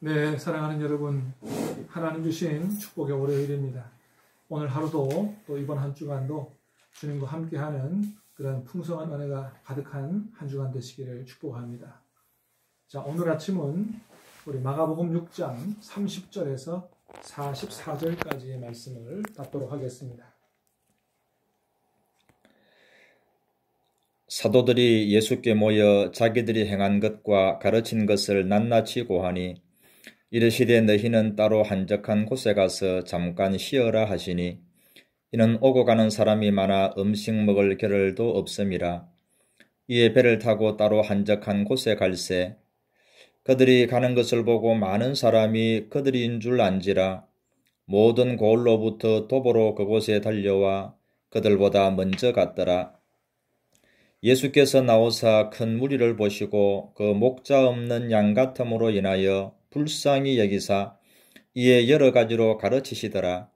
네, 사랑하는 여러분, 하나님 주신 축복의 월요일입니다. 오늘 하루도 또 이번 한 주간도 주님과 함께하는 그런 풍성한 은혜가 가득한 한 주간 되시기를 축복합니다. 자, 오늘 아침은 우리 마가복음 6장 30절에서 44절까지의 말씀을 받도록 하겠습니다. 사도들이 예수께 모여 자기들이 행한 것과 가르친 것을 낱낱이 고하니 이르시되 너희는 따로 한적한 곳에 가서 잠깐 쉬어라 하시니 이는 오고 가는 사람이 많아 음식 먹을 겨를도 없음이라. 이에 배를 타고 따로 한적한 곳에 갈새 그들이 가는 것을 보고 많은 사람이 그들인 줄 안지라. 모든 고을로부터 도보로 그곳에 달려와 그들보다 먼저 갔더라. 예수께서 나오사 큰 무리를 보시고 그 목자 없는 양 같음으로 인하여 불쌍히 여기사 이에 여러 가지로 가르치시더라.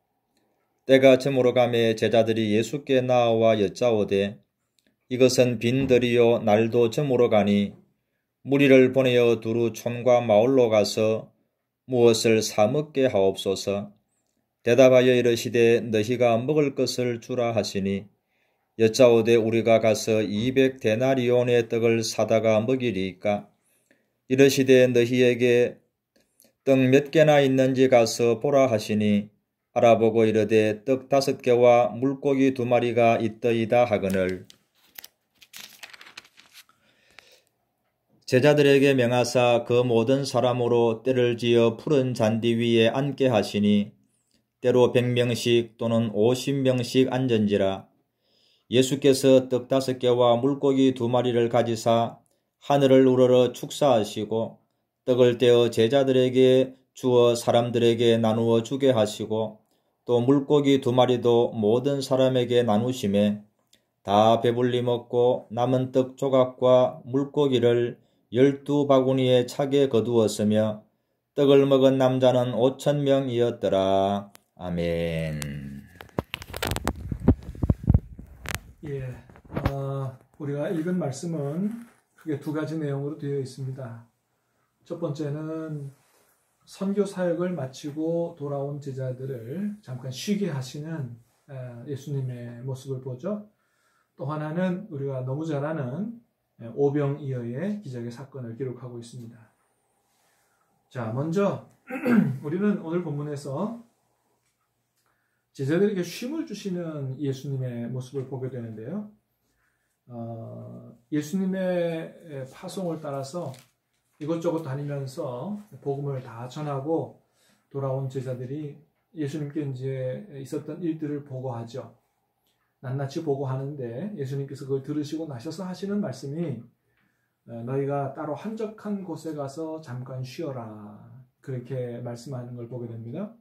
때가 저물어 가매 제자들이 예수께 나와 여짜오되 이것은 빈들이요 날도 저물어 가니 무리를 보내어 두루 촌과 마을로 가서 무엇을 사 먹게 하옵소서. 대답하여 이르시되 너희가 먹을 것을 주라 하시니 여짜오되 우리가 가서 200데나리온의 떡을 사다가 먹이리이까. 이르시되 너희에게 떡 몇 개나 있는지 가서 보라 하시니 알아보고 이르되 떡 5개와 물고기 2마리가 있더이다 하거늘 제자들에게 명하사 그 모든 사람으로 때를 지어 푸른 잔디 위에 앉게 하시니 때로 100명씩 또는 50명씩 앉은지라. 예수께서 떡 5개와 물고기 2마리를 가지사 하늘을 우러러 축사하시고 떡을 떼어 제자들에게 주어 사람들에게 나누어 주게 하시고 또 물고기 2마리도 모든 사람에게 나누시매 다 배불리 먹고 남은 떡 조각과 물고기를 12바구니에 차게 거두었으며 떡을 먹은 남자는 5,000명이었더라. 아멘. 예, 우리가 읽은 말씀은 크게 2가지 내용으로 되어 있습니다. 첫 번째는 선교 사역을 마치고 돌아온 제자들을 잠깐 쉬게 하시는 예수님의 모습을 보죠. 또 하나는 우리가 너무 잘 아는 오병이어의 기적의 사건을 기록하고 있습니다. 자, 먼저 우리는 오늘 본문에서 제자들에게 쉼을 주시는 예수님의 모습을 보게 되는데요. 예수님의 파송을 따라서 이것저것 다니면서 복음을 다 전하고 돌아온 제자들이 예수님께 이제 있었던 일들을 보고하죠. 낱낱이 보고하는데 예수님께서 그걸 들으시고 나셔서 하시는 말씀이 너희가 따로 한적한 곳에 가서 잠깐 쉬어라. 그렇게 말씀하는 걸 보게 됩니다.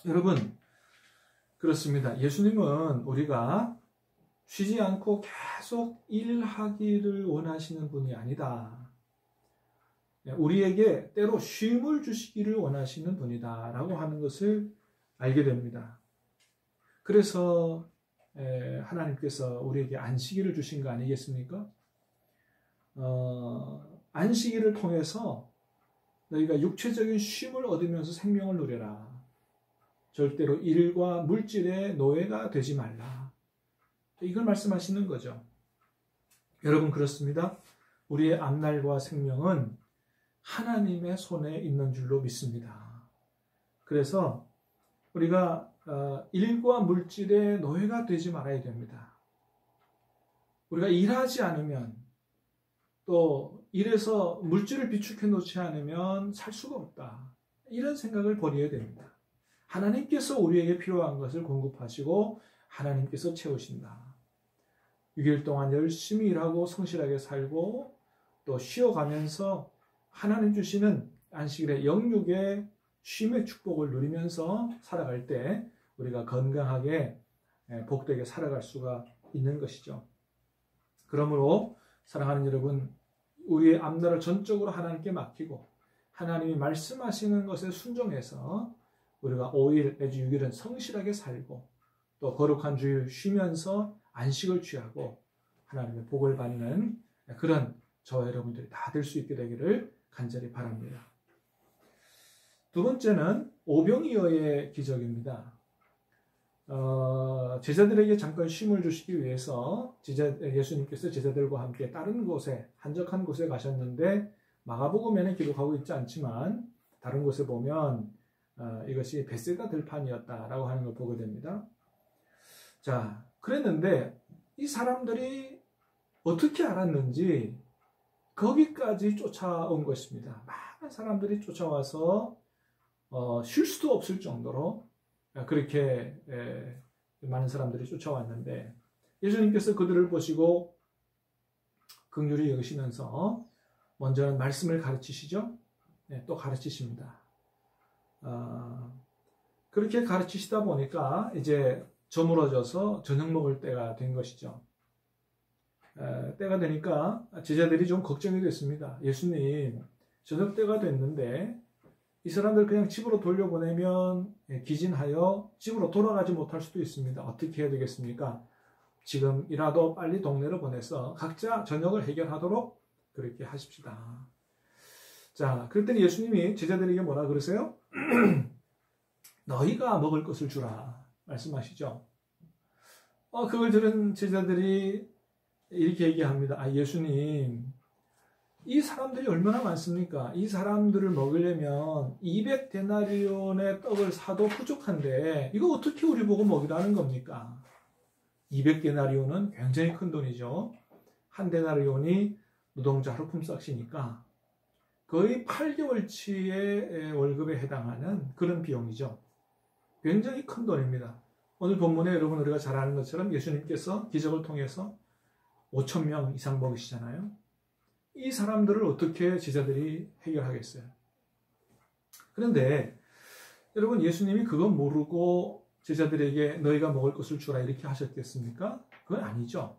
여러분, 그렇습니다. 예수님은 우리가 쉬지 않고 계속 일하기를 원하시는 분이 아니다. 우리에게 때로 쉼을 주시기를 원하시는 분이다 라고 하는 것을 알게 됩니다. 그래서 하나님께서 우리에게 안식일을 주신 거 아니겠습니까? 안식일을 통해서 너희가 육체적인 쉼을 얻으면서 생명을 누려라. 절대로 일과 물질의 노예가 되지 말라. 이걸 말씀하시는 거죠. 여러분, 그렇습니다. 우리의 앞날과 생명은 하나님의 손에 있는 줄로 믿습니다. 그래서 우리가 일과 물질의 노예가 되지 말아야 됩니다. 우리가 일하지 않으면 또 일에서 물질을 비축해 놓지 않으면 살 수가 없다. 이런 생각을 버려야 됩니다. 하나님께서 우리에게 필요한 것을 공급하시고 하나님께서 채우신다. 6일 동안 열심히 일하고 성실하게 살고 또 쉬어가면서 하나님 주시는 안식일의 영육의 쉼의 축복을 누리면서 살아갈 때 우리가 건강하게 복되게 살아갈 수가 있는 것이죠. 그러므로 사랑하는 여러분, 우리의 앞날을 전적으로 하나님께 맡기고 하나님이 말씀하시는 것에 순종해서 우리가 5일 내지 6일은 성실하게 살고 또 거룩한 주일 쉬면서 안식을 취하고 하나님의 복을 받는 그런 저와 여러분들이 다 될 수 있게 되기를 간절히 바랍니다. 두 번째는 오병이어의 기적입니다. 제자들에게 잠깐 쉼을 주시기 위해서 예수님께서 제자들과 함께 다른 곳에, 한적한 곳에 가셨는데 마가복음에는 기록하고 있지 않지만 다른 곳에 보면 이것이 벳세다 들판이었다라고 하는 걸 보게 됩니다. 자, 그랬는데 이 사람들이 어떻게 알았는지 거기까지 쫓아온 것입니다. 많은 사람들이 쫓아와서 쉴 수도 없을 정도로 그렇게 많은 사람들이 쫓아왔는데 예수님께서 그들을 보시고 긍휼히 여기시면서 먼저는 말씀을 가르치시죠. 또 가르치십니다. 그렇게 가르치시다 보니까 이제 저물어져서 저녁 먹을 때가 된 것이죠. 때가 되니까 제자들이 좀 걱정이 됐습니다. 예수님, 저녁 때가 됐는데 이 사람들 그냥 집으로 돌려보내면 기진하여 집으로 돌아가지 못할 수도 있습니다. 어떻게 해야 되겠습니까? 지금이라도 빨리 동네로 보내서 각자 저녁을 해결하도록 그렇게 하십시다. 자, 그랬더니 예수님이 제자들에게 뭐라 그러세요? 너희가 먹을 것을 주라 말씀하시죠. 그걸 들은 제자들이 이렇게 얘기합니다. 예수님, 이 사람들이 얼마나 많습니까? 이 사람들을 먹으려면 200데나리온의 떡을 사도 부족한데 이거 어떻게 우리 보고 먹이라는 겁니까? 200데나리온은 굉장히 큰 돈이죠. 한 데나리온이 노동자 하루 품삯이니까 거의 8개월치의 월급에 해당하는 그런 비용이죠. 굉장히 큰 돈입니다. 오늘 본문에 여러분 우리가 잘 아는 것처럼 예수님께서 기적을 통해서 5,000명 이상 먹이시잖아요. 이 사람들을 어떻게 제자들이 해결하겠어요? 그런데 여러분 예수님이 그건 모르고 제자들에게 너희가 먹을 것을 주라 이렇게 하셨겠습니까? 그건 아니죠.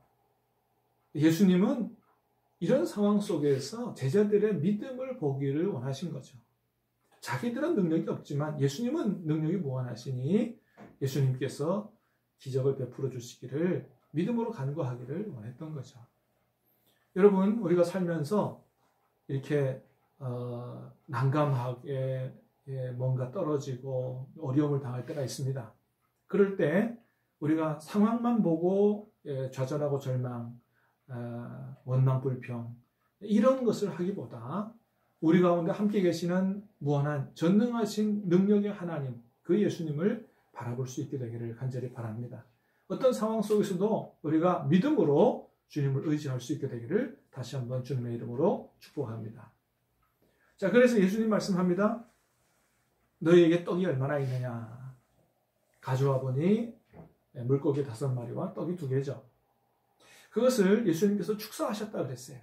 예수님은 이런 상황 속에서 제자들의 믿음을 보기를 원하신 거죠. 자기들은 능력이 없지만 예수님은 능력이 무한하시니 예수님께서 기적을 베풀어 주시기를 믿음으로 간구하기를 원했던 거죠. 여러분, 우리가 살면서 이렇게 난감하게 뭔가 떨어지고 어려움을 당할 때가 있습니다. 그럴 때 우리가 상황만 보고 좌절하고 절망, 원망, 불평 이런 것을 하기보다 우리 가운데 함께 계시는 무한한 전능하신 능력의 하나님, 그 예수님을 바라볼 수 있게 되기를 간절히 바랍니다. 어떤 상황 속에서도 우리가 믿음으로 주님을 의지할 수 있게 되기를 다시 한번 주님의 이름으로 축복합니다. 자, 그래서 예수님 말씀합니다. 너희에게 떡이 얼마나 있느냐? 가져와 보니 물고기 5마리와 떡이 2개죠. 그것을 예수님께서 축사하셨다 그랬어요.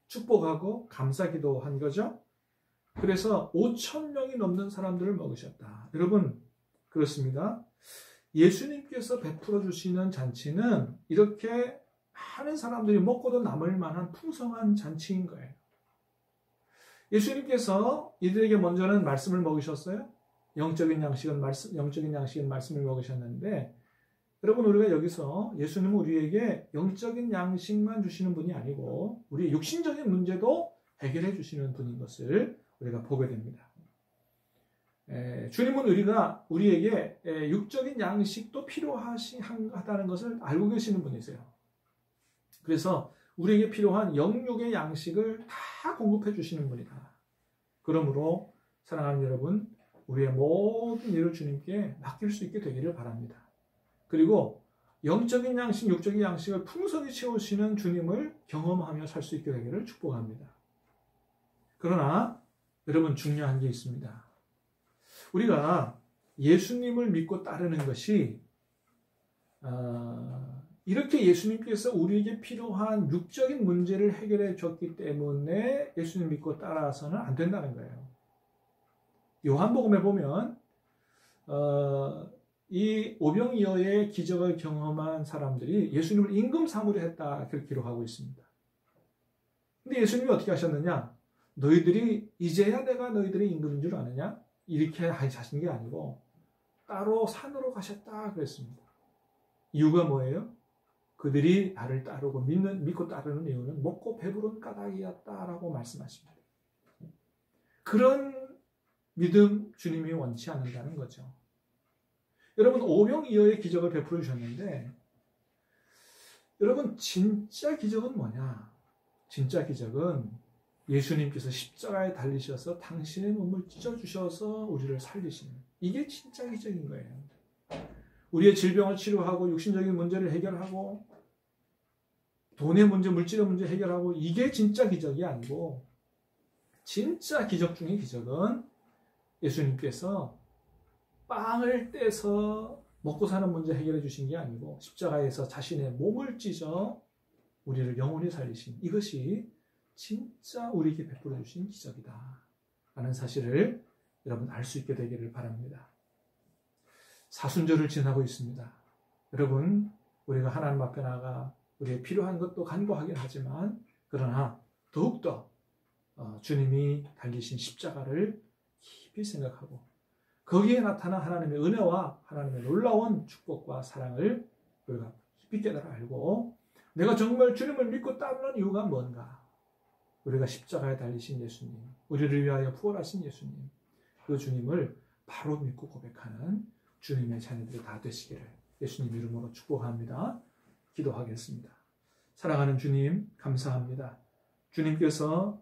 축복하고 감사기도 한 거죠. 그래서 5,000명이 넘는 사람들을 먹으셨다. 여러분, 그렇습니다. 예수님께서 베풀어 주시는 잔치는 이렇게 많은 사람들이 먹고도 남을 만한 풍성한 잔치인 거예요. 예수님께서 이들에게 먼저는 말씀을 먹이셨어요. 영적인 양식은 말씀을 먹이셨는데 여러분, 우리가 여기서 예수님은 우리에게 영적인 양식만 주시는 분이 아니고 우리의 육신적인 문제도 해결해 주시는 분인 것을 우리가 보게 됩니다. 주님은 우리에게 육적인 양식도 필요하다는 것을 알고 계시는 분이세요. 그래서 우리에게 필요한 영육의 양식을 다 공급해 주시는 분이다. 그러므로 사랑하는 여러분, 우리의 모든 일을 주님께 맡길 수 있게 되기를 바랍니다. 그리고 영적인 양식, 육적인 양식을 풍성히 채우시는 주님을 경험하며 살 수 있게 되기를 축복합니다. 그러나 여러분, 중요한 게 있습니다. 우리가 예수님을 믿고 따르는 것이 이렇게 예수님께서 우리에게 필요한 육적인 문제를 해결해 줬기 때문에 예수님 믿고 따라서는 안 된다는 거예요. 요한복음에 보면 이 오병이어의 기적을 경험한 사람들이 예수님을 임금사무를 했다 그렇게 기록하고 있습니다. 근데 예수님이 어떻게 하셨느냐? 너희들이 이제야 내가 너희들의 임금인 줄 아느냐? 이렇게 하신 게 아니고 따로 산으로 가셨다 그랬습니다. 이유가 뭐예요? 그들이 나를 따르고 믿고 따르는 이유는 먹고 배부른 까닭이었다라고 말씀하십니다. 그런 믿음 주님이 원치 않는다는 거죠. 여러분, 오병이어의 기적을 베풀어 주셨는데, 여러분, 진짜 기적은 뭐냐? 진짜 기적은 예수님께서 십자가에 달리셔서 당신의 몸을 찢어주셔서 우리를 살리시는, 이게 진짜 기적인 거예요. 우리의 질병을 치료하고 육신적인 문제를 해결하고 돈의 문제, 물질의 문제 해결하고, 이게 진짜 기적이 아니고, 진짜 기적 중의 기적은 예수님께서 빵을 떼서 먹고 사는 문제 해결해 주신 게 아니고 십자가에서 자신의 몸을 찢어 우리를 영원히 살리신, 이것이 진짜 우리에게 베풀어 주신 기적이다 라는 사실을 여러분 알 수 있게 되기를 바랍니다. 사순절을 지나고 있습니다. 여러분, 우리가 하나님 앞에 나가 우리의 필요한 것도 간구하긴 하지만, 그러나 더욱더 주님이 달리신 십자가를 깊이 생각하고 거기에 나타난 하나님의 은혜와 하나님의 놀라운 축복과 사랑을 우리가 깊이 깨달아 알고, 내가 정말 주님을 믿고 따르는 이유가 뭔가, 우리가 십자가에 달리신 예수님, 우리를 위하여 부활하신 예수님, 그 주님을 바로 믿고 고백하는 주님의 자녀들이 다 되시기를 예수님 이름으로 축복합니다. 기도하겠습니다. 사랑하는 주님, 감사합니다. 주님께서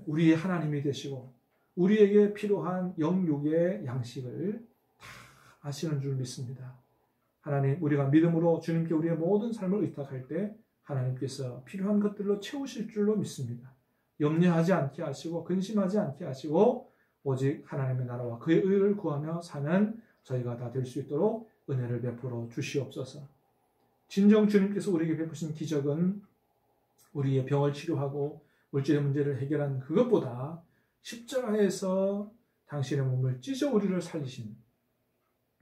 우리의 하나님이 되시고 우리에게 필요한 영육의 양식을 다 아시는 줄 믿습니다. 하나님, 우리가 믿음으로 주님께 우리의 모든 삶을 의탁할 때 하나님께서 필요한 것들로 채우실 줄로 믿습니다. 염려하지 않게 하시고 근심하지 않게 하시고 오직 하나님의 나라와 그의 의를 구하며 사는 저희가 다 될 수 있도록 은혜를 베풀어 주시옵소서. 진정 주님께서 우리에게 베푸신 기적은 우리의 병을 치료하고 물질의 문제를 해결한 그것보다 십자가에서 당신의 몸을 찢어 우리를 살리신,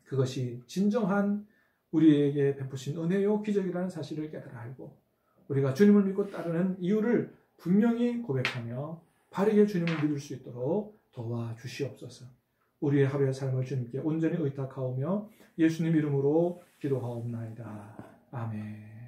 그것이 진정한 우리에게 베푸신 은혜요 기적이라는 사실을 깨달아 알고 우리가 주님을 믿고 따르는 이유를 분명히 고백하며 바르게 주님을 믿을 수 있도록 도와주시옵소서. 우리의 하루의 삶을 주님께 온전히 의탁하오며 예수님 이름으로 기도하옵나이다. 아멘.